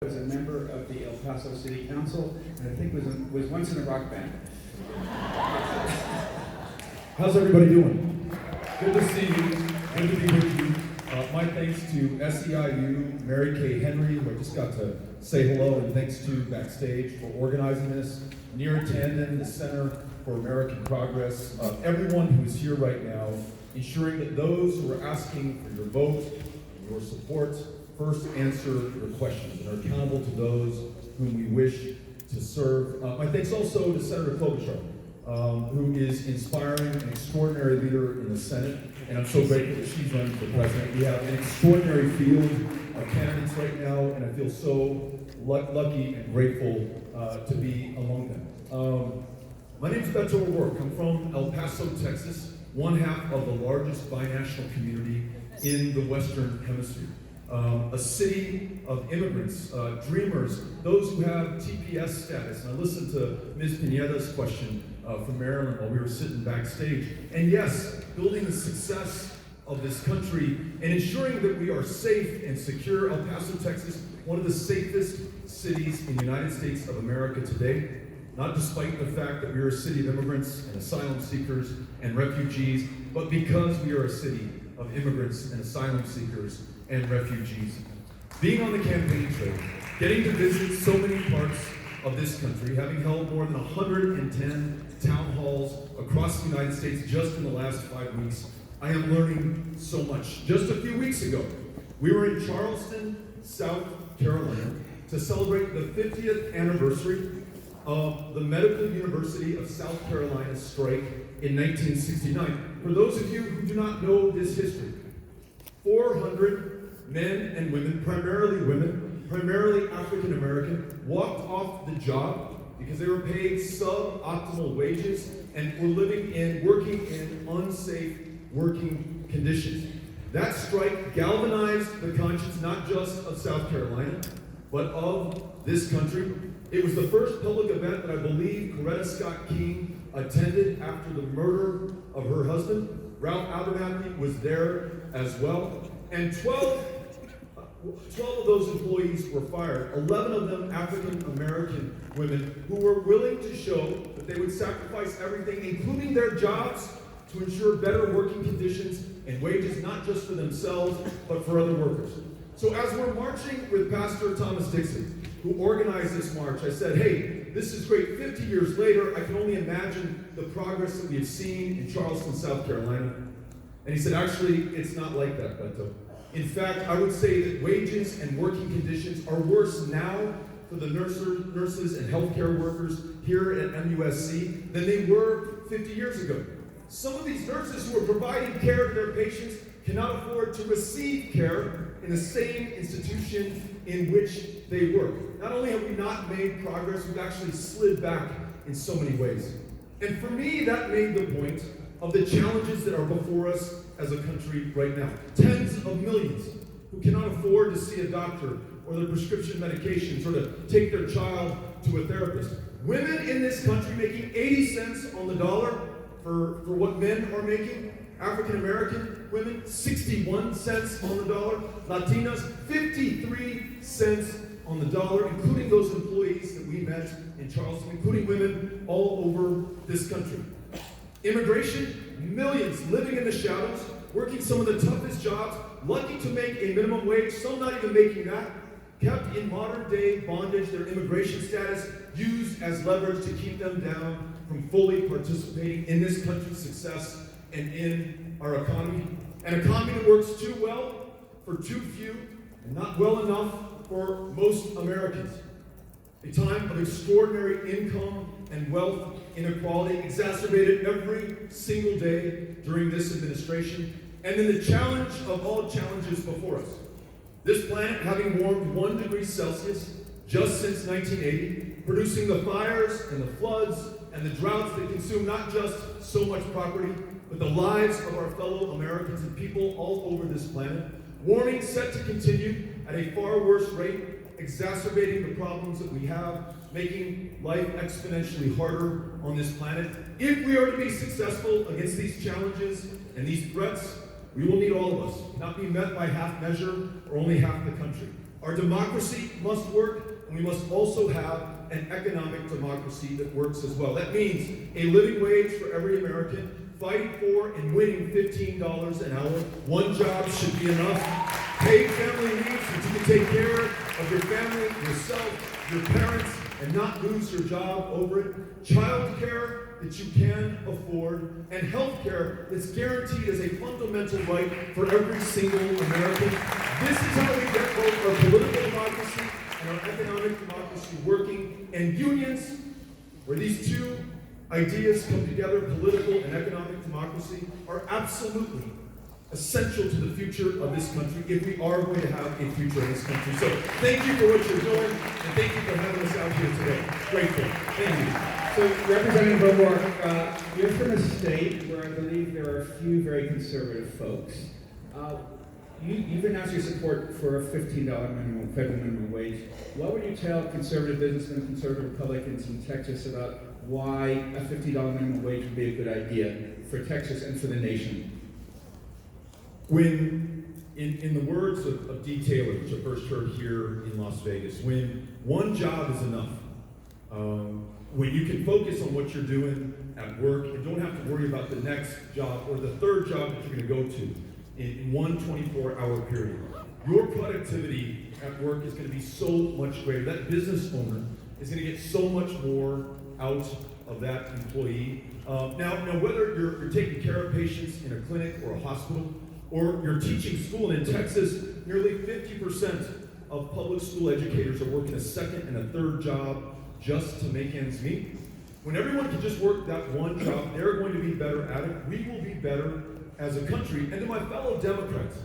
was a member of the El Paso City Council, and I think was once in a rock band. How's everybody doing? Good to see you. Good to be with you. My thanks to SEIU, Mary Kay Henry, who I just got to say hello, and thanks to Backstage for organizing this. Near Tandon, the Center for American Progress, everyone who is here right now, ensuring that those who are asking for your vote and your support first answer your questions and are accountable to those whom we wish to serve. My thanks also to Senator Klobuchar, who is inspiring an extraordinary leader in the Senate, and I'm so grateful that she's running for president. We have an extraordinary field of candidates right now, and I feel so lucky and grateful to be among them. My name is Beto. I'm from El Paso, Texas, one half of the largest binational community in the Western Hemisphere. A city of immigrants, dreamers, those who have TPS status. And I listened to Ms. Pineda's question from Maryland while we were sitting backstage. And yes, building the success of this country and ensuring that we are safe and secure. El Paso, Texas, one of the safest cities in the United States of America today. Not despite the fact that we are a city of immigrants and asylum seekers and refugees, but because we are a city of immigrants and asylum seekers and refugees. Being on the campaign trail, getting to visit so many parts of this country, having held more than 110 town halls across the United States just in the last 5 weeks, I am learning so much. Just a few weeks ago, we were in Charleston, South Carolina, to celebrate the 50th anniversary of the Medical University of South Carolina's strike in 1969. For those of you who do not know this history, 400 men and women, primarily African American, walked off the job because they were paid suboptimal wages and were working in unsafe working conditions. That strike galvanized the conscience not just of South Carolina, but of this country. It was the first public event that I believe Coretta Scott King attended after the murder of her husband. Ralph Abernathy was there as well. And 12 of those employees were fired, 11 of them African American women who were willing to show that they would sacrifice everything, including their jobs, to ensure better working conditions and wages, not just for themselves, but for other workers. So as we're marching with Pastor Thomas Dixon, who organized this march, I said, hey, this is great. 50 years later, I can only imagine the progress that we have seen in Charleston, South Carolina. And he said, actually, it's not like that, Beto. In fact, I would say that wages and working conditions are worse now for the nurses and healthcare workers here at MUSC than they were 50 years ago. Some of these nurses who are providing care to their patients cannot afford to receive care in the same institution in which they work. Not only have we not made progress, we've actually slid back in so many ways. And for me, that made the point of the challenges that are before us as a country right now. Tens of millions who cannot afford to see a doctor or their prescription medications or to take their child to a therapist. Women in this country making 80 cents on the dollar for what men are making. African American women, 61 cents on the dollar. Latinas, 53 cents on the dollar, including those employees that we met in Charleston, including women all over this country. Immigration, millions living in the shadows, working some of the toughest jobs, lucky to make a minimum wage, some not even making that, kept in modern day bondage, their immigration status used as leverage to keep them down from fully participating in this country's success and in our economy. An economy that works too well for too few and not well enough for most Americans. A time of extraordinary income and wealth inequality exacerbated every single day during this administration, and then the challenge of all challenges before us. This planet having warmed 1 degree Celsius just since 1980, producing the fires and the floods and the droughts that consume not just so much property, but the lives of our fellow Americans and people all over this planet. Warming set to continue at a far worse rate, exacerbating the problems that we have, making life exponentially harder on this planet. If we are to be successful against these challenges and these threats, we will need all of us, not be met by half measure or only half the country. Our democracy must work, and we must also have an economic democracy that works as well. That means a living wage for every American, fighting for and winning $15 an hour. One job should be enough. Paid family leave so you can take care of your family, yourself, your parents, and not lose your job over it. Child care that you can afford, and health care that's guaranteed as a fundamental right for every single American. This is how we get both our political democracy and our economic democracy working, and unions, where these two ideas come together, political and economic democracy, are absolutely essential to the future of this country if we are going to have a future in this country. So thank you for what you're doing, and thank you for having us out here today. Grateful. Thank you. So, Representative O'Rourke, you're from a state where I believe there are a few very conservative folks. You've announced your support for a $15 federal minimum wage. What would you tell conservative businessmen, conservative Republicans in Texas about why a $50 minimum wage would be a good idea for Texas and for the nation? When, in the words of D. Taylor, which I first heard here in Las Vegas, when one job is enough, when you can focus on what you're doing at work and don't have to worry about the next job or the third job that you're going to go to in one 24-hour period, your productivity at work is going to be so much greater. That business owner is going to get so much more out of that employee. Now, whether you're taking care of patients in a clinic or a hospital, or you're teaching school, and in Texas, nearly 50% of public school educators are working a second and a third job just to make ends meet. When everyone can just work that one job, they're going to be better at it. We will be better as a country. And to my fellow Democrats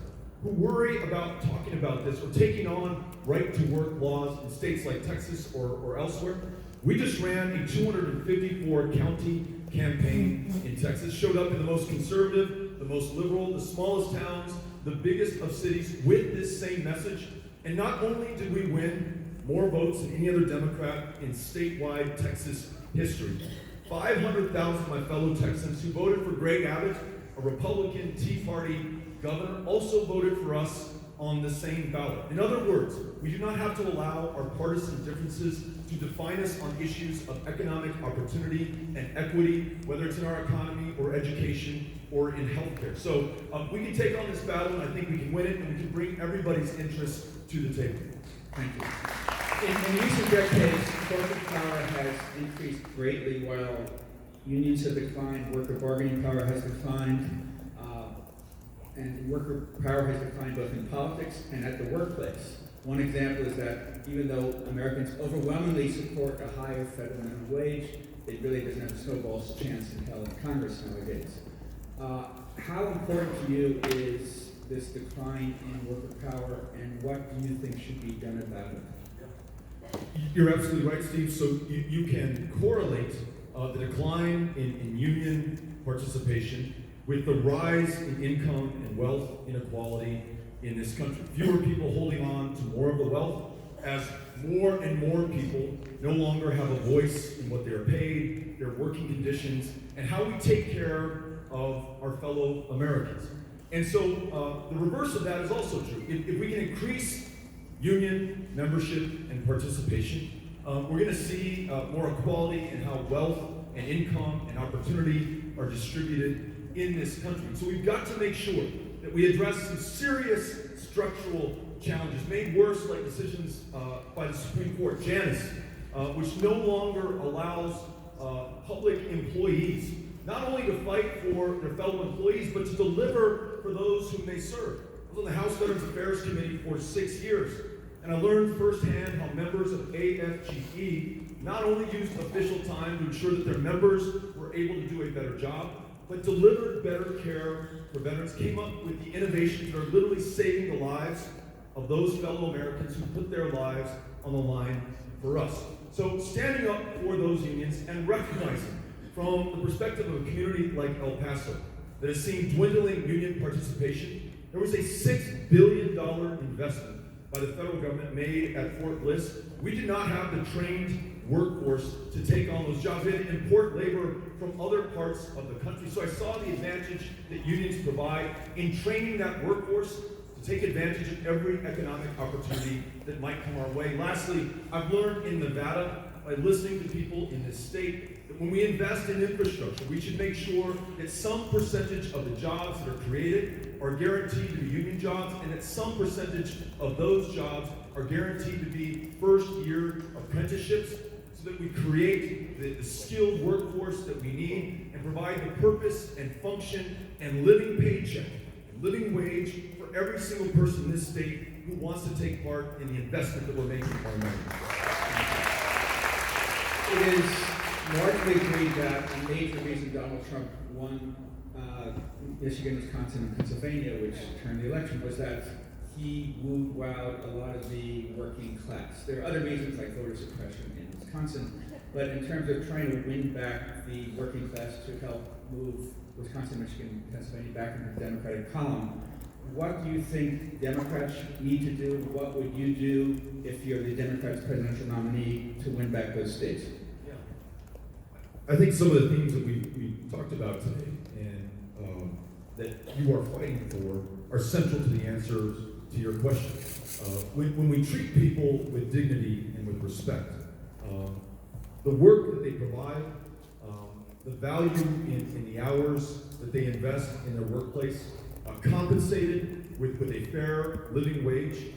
who worry about talking about this or taking on right-to-work laws in states like Texas or elsewhere, we just ran a 254-county campaign in Texas, showed up in the most conservative, the most liberal, the smallest towns, the biggest of cities with this same message. And not only did we win more votes than any other Democrat in statewide Texas history, 500,000 of my fellow Texans who voted for Greg Abbott, a Republican Tea Party governor, also voted for us on the same ballot. In other words, we do not have to allow our partisan differences to define us on issues of economic opportunity and equity, whether it's in our economy or education or in healthcare. So we can take on this battle, and I think we can win it, and we can bring everybody's interests to the table. Thank you. In recent decades, corporate power has increased greatly while unions have declined, worker bargaining power has declined, and worker power has declined both in politics and at the workplace. One example is that even though Americans overwhelmingly support a higher federal minimum wage, it really doesn't have a snowball's chance in hell in Congress nowadays. How important to you is this decline in worker power, and what do you think should be done about it? You're absolutely right, Steve. So you can correlate the decline in union participation with the rise in income and wealth inequality in this country. Fewer people holding on to more of the wealth as more and more people no longer have a voice in what they're paid, their working conditions, and how we take care of our fellow Americans. And so the reverse of that is also true. If we can increase union membership and participation, we're going to see more equality in how wealth and income and opportunity are distributed in this country. So we've got to make sure that we address some serious structural challenges made worse, like decisions by the Supreme Court, Janus, which no longer allows public employees not only to fight for their fellow employees, but to deliver for those whom they serve. I was on the House Veterans Affairs Committee for 6 years, and I learned firsthand how members of AFGE not only used official time to ensure that their members were able to do a better job, but delivered better care for veterans, came up with the innovations that are literally saving the lives of those fellow Americans who put their lives on the line for us. So standing up for those unions and recognizing from the perspective of a community like El Paso that has seen dwindling union participation, there was a $6 billion investment by the federal government made at Fort Bliss. We did not have the trained workforce to take on those jobs. We had to import labor from other parts of the country. So I saw the advantage that unions provide in training that workforce to to take advantage of every economic opportunity that might come our way. Lastly, I've learned in Nevada, by listening to people in this state, that when we invest in infrastructure, we should make sure that some percentage of the jobs that are created are guaranteed to be union jobs, and that some percentage of those jobs are guaranteed to be first-year apprenticeships, so that we create the skilled workforce that we need and provide the purpose and function and living paycheck and living wage for every single person in this state who wants to take part in the investment that we're making in our money. It is largely agreed that a major reason Donald Trump won Michigan, Wisconsin, and Pennsylvania, which turned the election, was that he wowed a lot of the working class. There are other reasons like voter suppression in Wisconsin, but in terms of trying to win back the working class to help move Wisconsin, Michigan, Pennsylvania back into the Democratic column, what do you think Democrats need to do? What would you do if you're the Democrats' presidential nominee to win back those states? Yeah. I think some of the themes that we talked about today and that you are fighting for are central to the answers to your question. When we treat people with dignity and with respect, the work that they provide, the value in the hours that they invest in their workplace, compensated with a fair living wage,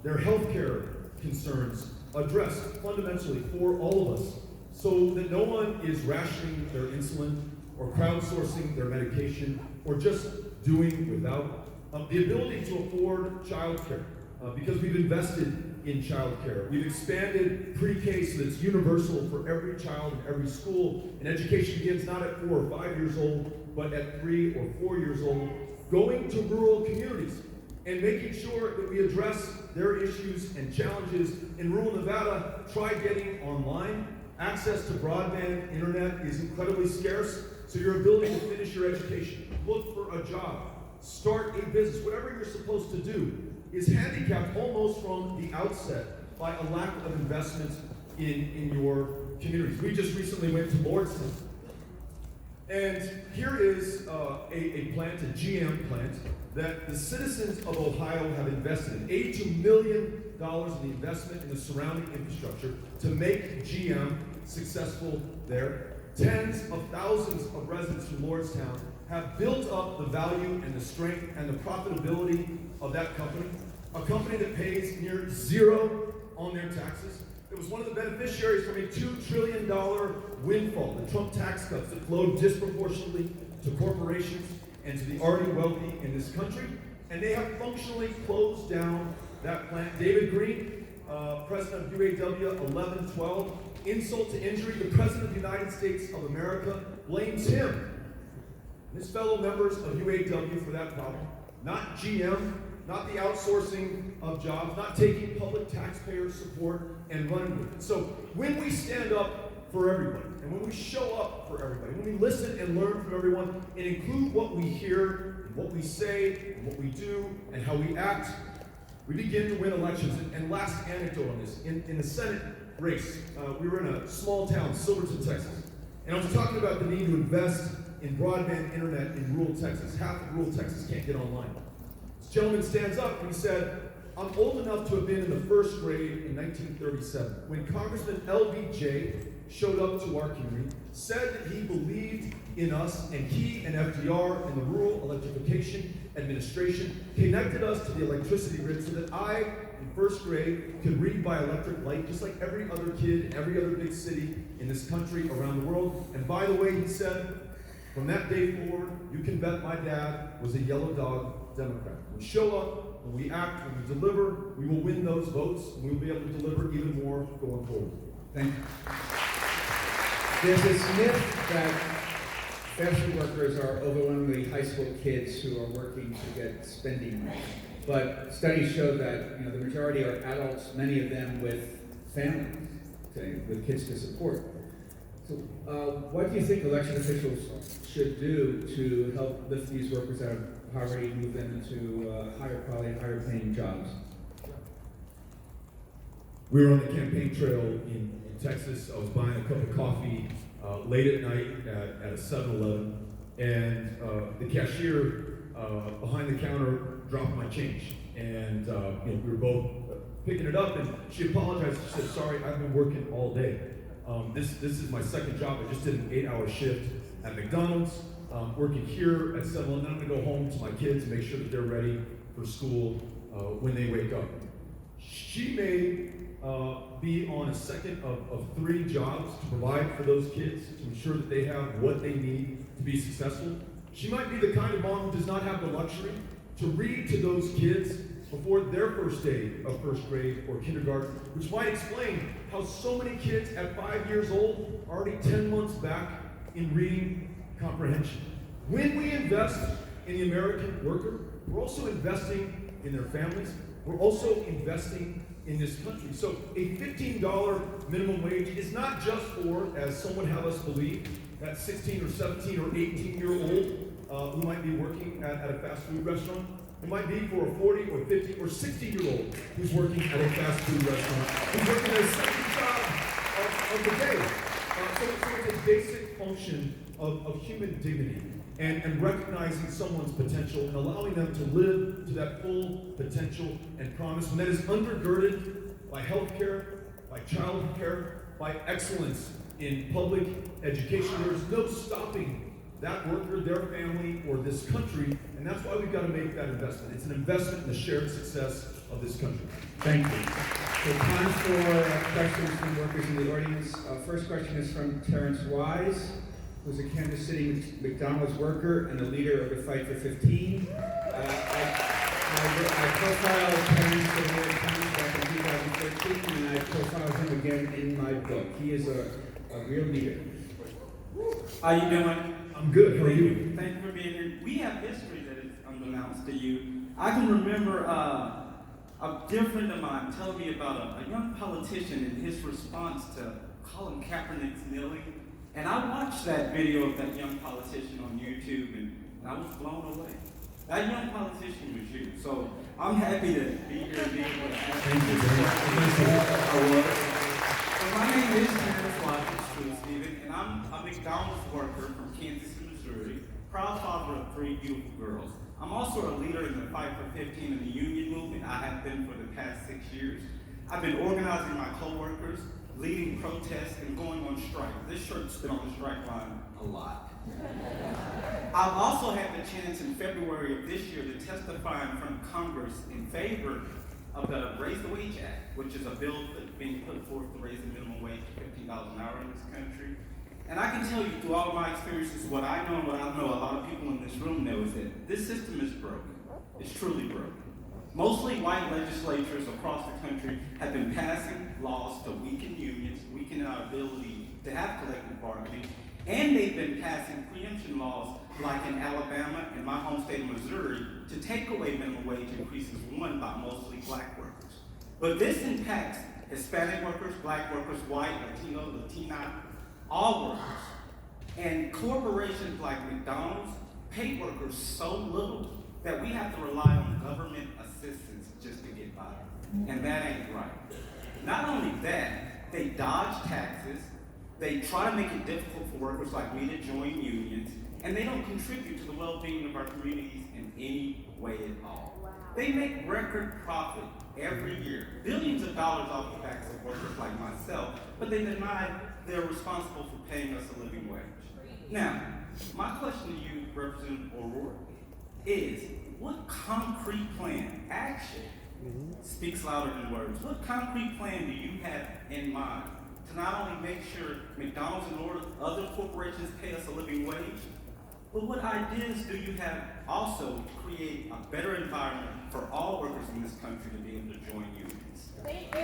their healthcare concerns addressed fundamentally for all of us, so that no one is rationing their insulin or crowdsourcing their medication or just doing without. The ability to afford child care, because we've invested in child care. We've expanded pre-K so that it's universal for every child in every school, and education begins not at 4 or 5 years old, but at 3 or 4 years old, going to rural communities and making sure that we address their issues and challenges. In rural Nevada, try getting online. Access to broadband internet is incredibly scarce, so your ability to finish your education, look for a job, start a business, whatever you're supposed to do, is handicapped almost from the outset by a lack of investment in your communities. We just recently went to Lordstown, and here is a plant, a GM plant, that the citizens of Ohio have invested in. $82 million in the investment in the surrounding infrastructure to make GM successful there. Tens of thousands of residents from Lordstown have built up the value and the strength and the profitability of that company, a company that pays near zero on their taxes. It was one of the beneficiaries from a $2 trillion windfall, the Trump tax cuts that flowed disproportionately to corporations and to the already wealthy in this country, and they have functionally closed down that plant. David Green, president of UAW 1112, insult to injury, the president of the United States of America blames him and his fellow members of UAW for that problem. Not GM, not the outsourcing of jobs, not taking public taxpayer support and running with it. So when we stand up for everybody, and when we show up for everybody, when we listen and learn from everyone, and include what we hear, and what we say, and what we do, and how we act, we begin to win elections. And last anecdote on this, in the Senate race, we were in a small town, Silverton, Texas, and I was talking about the need to invest in broadband internet in rural Texas. Half of rural Texas can't get online. This gentleman stands up and he said, I'm old enough to have been in the first grade in 1937 when Congressman LBJ showed up to our community, said that he believed in us, and he and FDR and the Rural Electrification Administration connected us to the electricity grid so that I, in first grade, could read by electric light just like every other kid in every other big city in this country around the world. And by the way, he said, from that day forward, you can bet my dad was a yellow dog Democrat. When we show up, when we act, when we deliver, we will win those votes, and we will be able to deliver even more going forward. Thank you. There's this myth that factory workers are overwhelmingly high school kids who are working to get spending money. But studies show that the majority are adults, many of them with families, with kids to support. So what do you think election officials should do to help lift these workers out of poverty and move them into higher quality, higher paying jobs? We were on the campaign trail in Texas. I was buying a cup of coffee late at night at a 7-Eleven, and the cashier behind the counter dropping my change. And we were both picking it up, and she apologized. She said, "Sorry, I've been working all day. This is my second job. I just did an 8-hour shift at McDonald's, working here at 7-Eleven. Then I'm gonna go home to my kids and make sure that they're ready for school when they wake up." She may be on a second of 3 jobs to provide for those kids, to ensure that they have what they need to be successful. She might be the kind of mom who does not have the luxury to read to those kids before their first day of first grade or kindergarten, which might explain how so many kids at 5 years old are already 10 months back in reading comprehension. When we invest in the American worker, we're also investing in their families. We're also investing in this country. So a $15 minimum wage is not just for, as some would have us believe, that 16 or 17 or 18-year-old who might be working at a fast food restaurant. It might be for a 40 or 50 or 60-year-old who's working at a fast food restaurant, who's working at a second job of the day. So it's a basic function of human dignity and recognizing someone's potential and allowing them to live to that full potential and promise, when that is undergirded by health care, by child care, by excellence in public education. There's no stopping that worker, their family, or this country, and that's why we've got to make that investment. It's an investment in the shared success of this country. Thank you. So time for questions from workers in the audience. First question is from Terrence Wise, who's a Kansas City McDonald's worker and a leader of the Fight for 15. I profiled Terrence for the New York Times back in 2013, and I profiled him again in my book. He is a real leader. How you doing? I'm good. How are you? Thank you for being here. We have history that is unbeknownst to you. I can remember a dear friend of mine telling me about a young politician and his response to Colin Kaepernick's kneeling. And I watched that video of that young politician on YouTube, and I was blown away. That young politician was you. So I'm happy to be here and be able to ask you. So my name is Terrence Wise, Stephen, and I'm a McDonald's worker from Kansas City, Missouri, proud father of 3 beautiful girls. I'm also a leader in the Fight for 15 in the union movement. I have been for the past 6 years. I've been organizing my co-workers, leading protests, and going on strike. This shirt's been on the strike line a lot. I've also had the chance in February of this year to testify in front of Congress in favor of the Raise the Wage Act, which is a bill that's being put forth to raise the minimum wage to $15 an hour in this country. And I can tell you through all of my experiences, what I know and what I know a lot of people in this room know is that this system is broken. It's truly broken. Mostly white legislatures across the country have been passing laws to weaken unions, weaken our ability to have collective bargaining, and they've been passing preemption laws like in Alabama and my home state of Missouri to take away minimum wage increases won by mostly black workers. But this impacts Hispanic workers, black workers, white, Latino, Latina, all workers. And corporations like McDonald's pay workers so little that we have to rely on government assistance just to get by. And that ain't right. Not only that, they dodge taxes, they try to make it difficult for workers like me to join unions, and they don't contribute to the well-being of our communities in any way at all. Wow. They make record profit every year, billions of dollars off the backs of workers like myself, but they deny they're responsible for paying us a living wage. Now, my question to you, Representative O'Rourke, is what concrete plan, action, speaks louder than words, what concrete plan do you have in mind to not only make sure McDonald's and other corporations pay us a living wage, but what ideas do you have also to create a better environment for all workers in this country to be able to join unions? Thank you.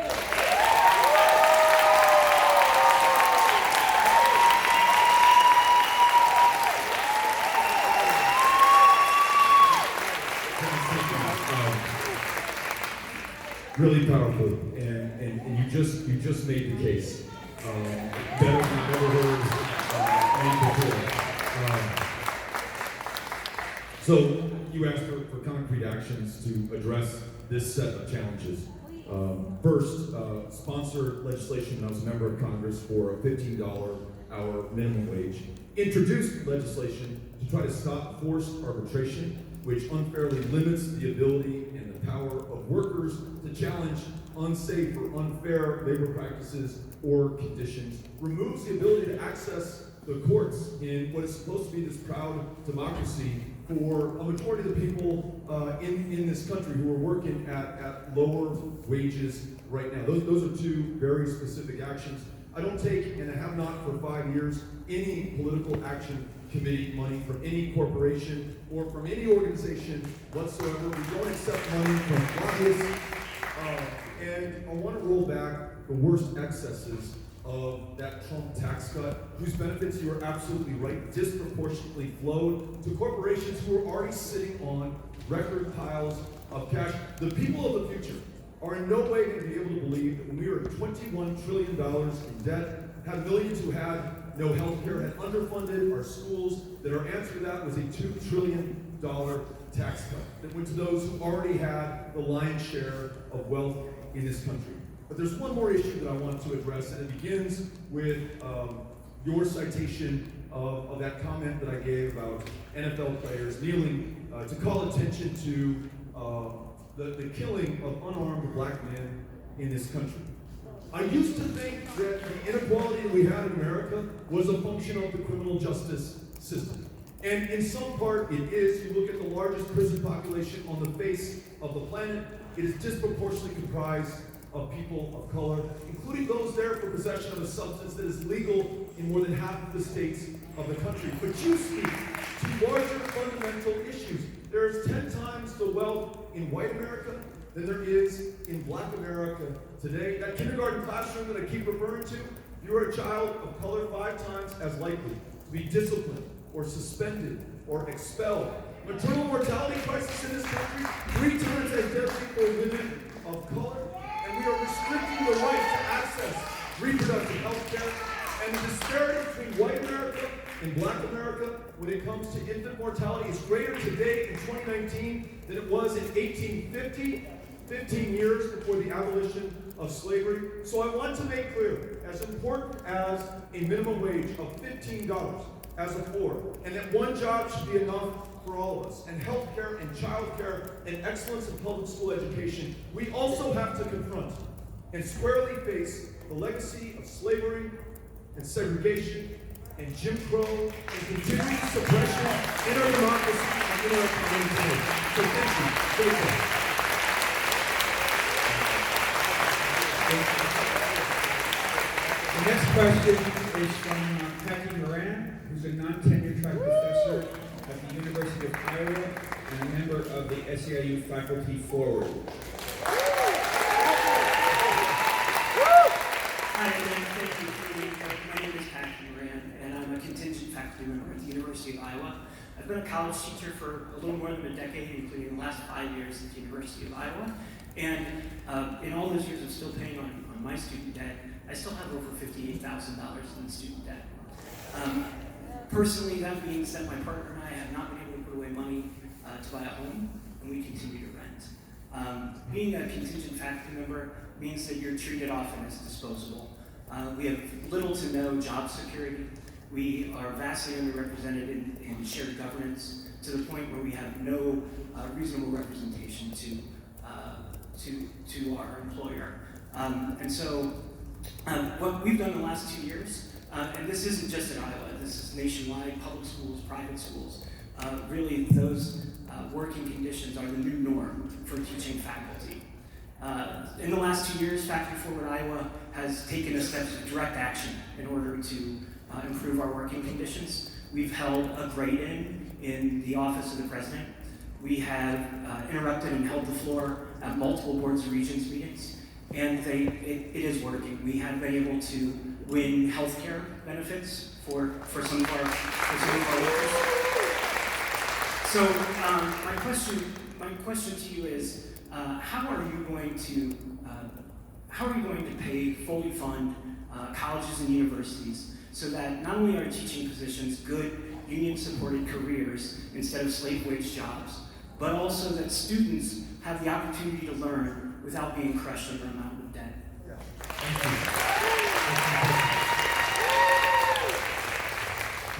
Really powerful, and you just made the case. Better than I've ever heard made before. So you asked for concrete actions to address this set of challenges. First, sponsor legislation when I was a member of Congress for a $15 hour minimum wage. Introduced legislation to try to stop forced arbitration which unfairly limits the ability and the power of workers to challenge unsafe or unfair labor practices or conditions, removes the ability to access the courts in what is supposed to be this proud democracy for a majority of the people in this country who are working at lower wages right now. Those are two very specific actions. I don't take, and I have not for 5 years, any political action committee money from any corporation or from any organization whatsoever. We don't accept money from lobbyists. And I want to roll back the worst excesses of that Trump tax cut, whose benefits, you are absolutely right, disproportionately flowed to corporations who are already sitting on record piles of cash. The people of the future are in no way going to be able to believe that when we were at $21 trillion in debt, had millions who had no health care, had underfunded our schools, that our answer to that was a $2 trillion tax cut that went to those who already had the lion's share of wealth in this country. But there's one more issue that I want to address, and it begins with your citation of that comment that I gave about NFL players kneeling to call attention to the killing of unarmed black men in this country. I used to think that the inequality that we had in America was a function of the criminal justice system. And in some part it is. You look at the largest prison population on the face of the planet, it is disproportionately comprised of people of color, including those there for possession of a substance that is legal in more than half of the states of the country. But you speak to larger fundamental issues. There is 10 times the wealth in white America than there is in black America today. That kindergarten classroom that I keep referring to, you are a child of color 5 times as likely to be disciplined or suspended or expelled. Maternal mortality crisis in this country, 3 times as deadly for women of color. And we are restricting the right to access reproductive health care. And the disparity between white America and black America when it comes to infant mortality is greater today in 2019 than it was in 1850, 15 years before the abolition of slavery. So I want to make clear, as important as a minimum wage of $15 as a floor, and that one job should be enough for all of us, and health care and child care and excellence in public school education, we also have to confront and squarely face the legacy of slavery and segregation and Jim Crow and continuing suppression in our democracy and in our community. So thank you. Beto. The next question is from Patty Moran, who's a non-tenured track professor at the University of Iowa and a member of the SEIU Faculty Forward. Hi, thank you. My name is Patty Moran, and I'm a contingent faculty member at the University of Iowa. I've been a college teacher for a little more than a decade, including the last 5 years at the University of Iowa. And in all those years of still paying on my student debt, I still have over $58,000 in student debt. Personally, that means that my partner and I have not been able to put away money to buy a home, and we continue to rent. Being a contingent faculty member means that you're treated often as disposable. We have little to no job security. We are vastly underrepresented in shared governance to the point where we have no reasonable representation to our employer. And so what we've done in the last 2 years, and this isn't just in Iowa, this is nationwide, public schools, private schools, really those working conditions are the new norm for teaching faculty. In the last 2 years, Faculty Forward Iowa has taken a step of direct action in order to improve our working conditions. We've held a grade-in the office of the president. We have interrupted and held the floor at multiple boards of regents meetings, and it is working. We have been able to win health care benefits for some of our workers. So my question to you is, how are you going to pay, fully fund colleges and universities so that not only are teaching positions good union-supported careers instead of slave wage jobs, but also that students have the opportunity to learn without being crushed under a mountain of debt? Yeah. Thank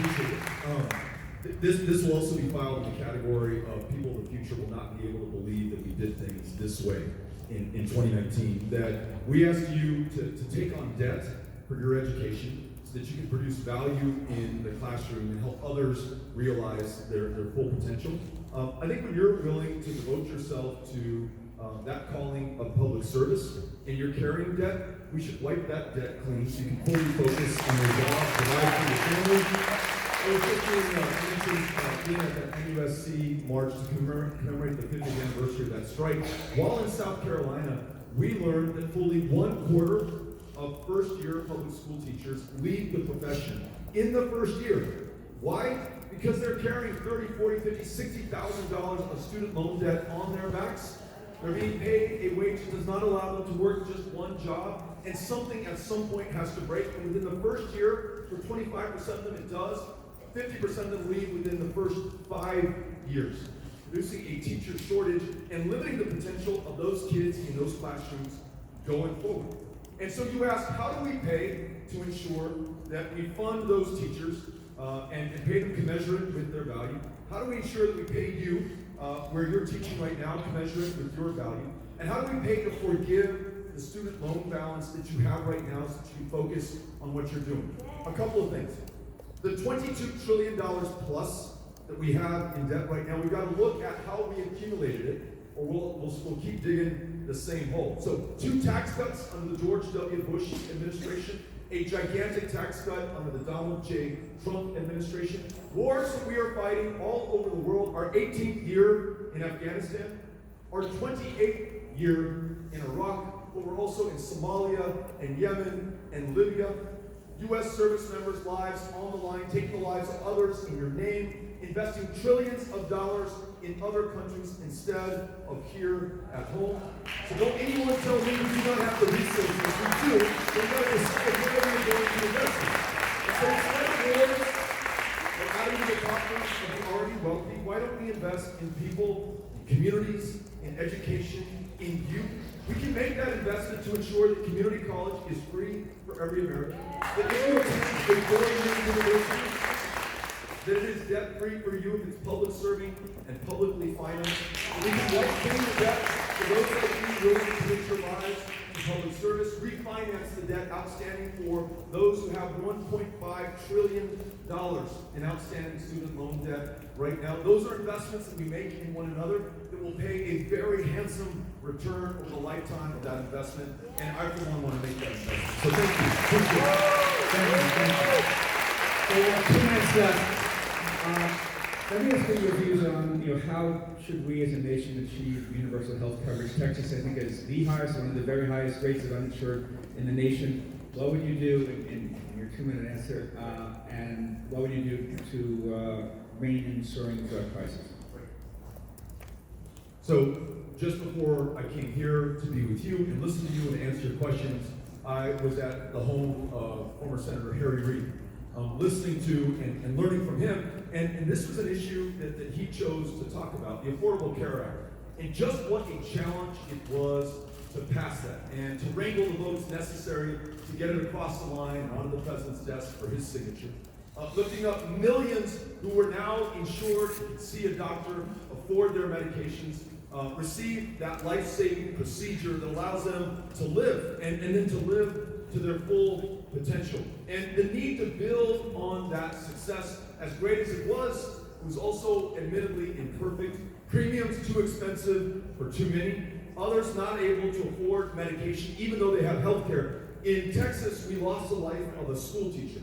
you. Appreciate it. This will also be filed in the category of people in the future will not be able to believe that we did things this way in 2019. That we asked you to take on debt for your education so that you can produce value in the classroom and help others realize their full potential. I think when you're willing to devote yourself to that calling of public service and you're carrying debt, we should wipe that debt clean so you can fully focus on your job, provide for your family. I was just being at that NUSC March to commemorate the 50th anniversary of that strike. While in South Carolina, we learned that fully 1/4 of first-year public school teachers leave the profession in the first year. Why? Because they're carrying $30,000, $40,000, $50,000, $60,000 of student loan debt on their backs. They're being paid a wage that does not allow them to work just one job, and something at some point has to break. And within the first year, for 25% of them it does. 50% of them leave within the first 5 years, producing a teacher shortage and limiting the potential of those kids in those classrooms going forward. And so you ask, how do we pay to ensure that we fund those teachers and pay them commensurate with their value? How do we ensure that we pay you where you're teaching right now commensurate with your value? And how do we pay to forgive the student loan balance that you have right now so that you can focus on what you're doing? A couple of things. The $22 trillion plus that we have in debt right now, we've got to look at how we accumulated it, or we'll keep digging the same hole. So 2 tax cuts under the George W. Bush administration, a gigantic tax cut under the Donald J. Trump administration, wars that we are fighting all over the world, our 18th year in Afghanistan, our 28th year in Iraq, but we're also in Somalia and Yemen and Libya. U.S. service members' lives on the line, taking the lives of others in your name, investing trillions of dollars in other countries instead of here at home. So don't anyone tell me you do not have the resources. We do. We've got to decide where we're going to invest in. And so instead of wars, we're out of the coffers of the already wealthy. Why don't we invest in people, in communities, in education, in youth? We can make that investment to ensure that community college is free for every American. That if you attend a four-year university, that it is debt-free for you if it's public serving and publicly financed. We can wipe clean the debt for those like you willing to commit your lives to public service, refinance the debt outstanding for those who have $1.5 trillion in outstanding student loan debt right now. Those are investments that we make in one another that will pay a very handsome return over the lifetime of that investment, and I for one want to make that investment. So thank you. So 2 minutes left. Let me ask you your views on how should we as a nation achieve universal health coverage. Texas, I think, is the highest, one of the very highest rates of uninsured in the nation. What would you do in your 2-minute answer? And what would you do to rein in soaring drug prices? So just before I came here to be with you and listen to you and answer your questions, I was at the home of former Senator Harry Reid, listening to and learning from him. And this was an issue that he chose to talk about, the Affordable Care Act, and just what a challenge it was to pass that and to wrangle the votes necessary to get it across the line and onto the president's desk for his signature. Lifting up millions who were now insured, could see a doctor, afford their medications, receive that life-saving procedure that allows them to live and then to live to their full potential. And the need to build on that success, as great as it was also admittedly imperfect. Premiums too expensive for too many. Others not able to afford medication even though they have health care. In Texas, we lost the life of a school teacher.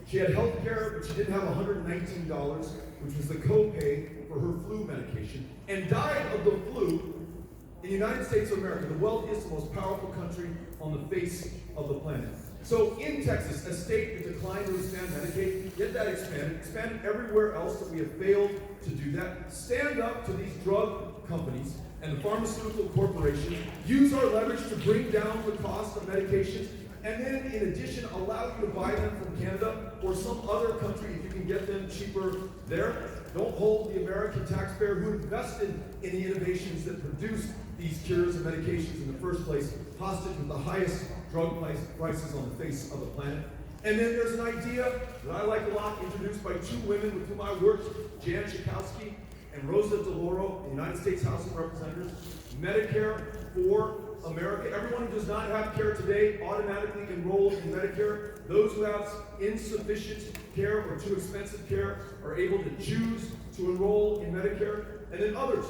She had health care, but she didn't have $119, which was the copay for her flu medication, and died of the flu in the United States of America, the wealthiest and most powerful country on the face of the planet. So in Texas, a state that declined to expand Medicaid, get that expanded everywhere else that we have failed to do that. Stand up to these drug companies and the pharmaceutical corporations, use our leverage to bring down the cost of medications, and then in addition, allow you to buy them from Canada or some other country if you can get them cheaper there. Don't hold the American taxpayer who invested in the innovations that produced these cures and medications in the first place hostage with the highest drug prices on the face of the planet. And then there's an idea that I like a lot, introduced by two women with whom I worked, Jan Schakowsky and Rosa DeLauro, in the United States House of Representatives. Medicare for America. Everyone who does not have care today automatically enrolled in Medicare. Those who have insufficient care or too expensive care are able to choose to enroll in Medicare. And then others,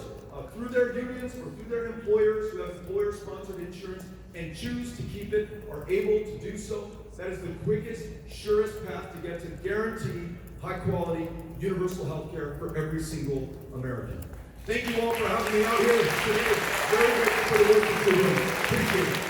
through their unions or through their employers who have employer-sponsored insurance and choose to keep it, are able to do so. That is the quickest, surest path to get to guaranteed, high-quality, universal health care for every single American. Thank you all for having me out here today. Very grateful for the work that you're doing. Appreciate it.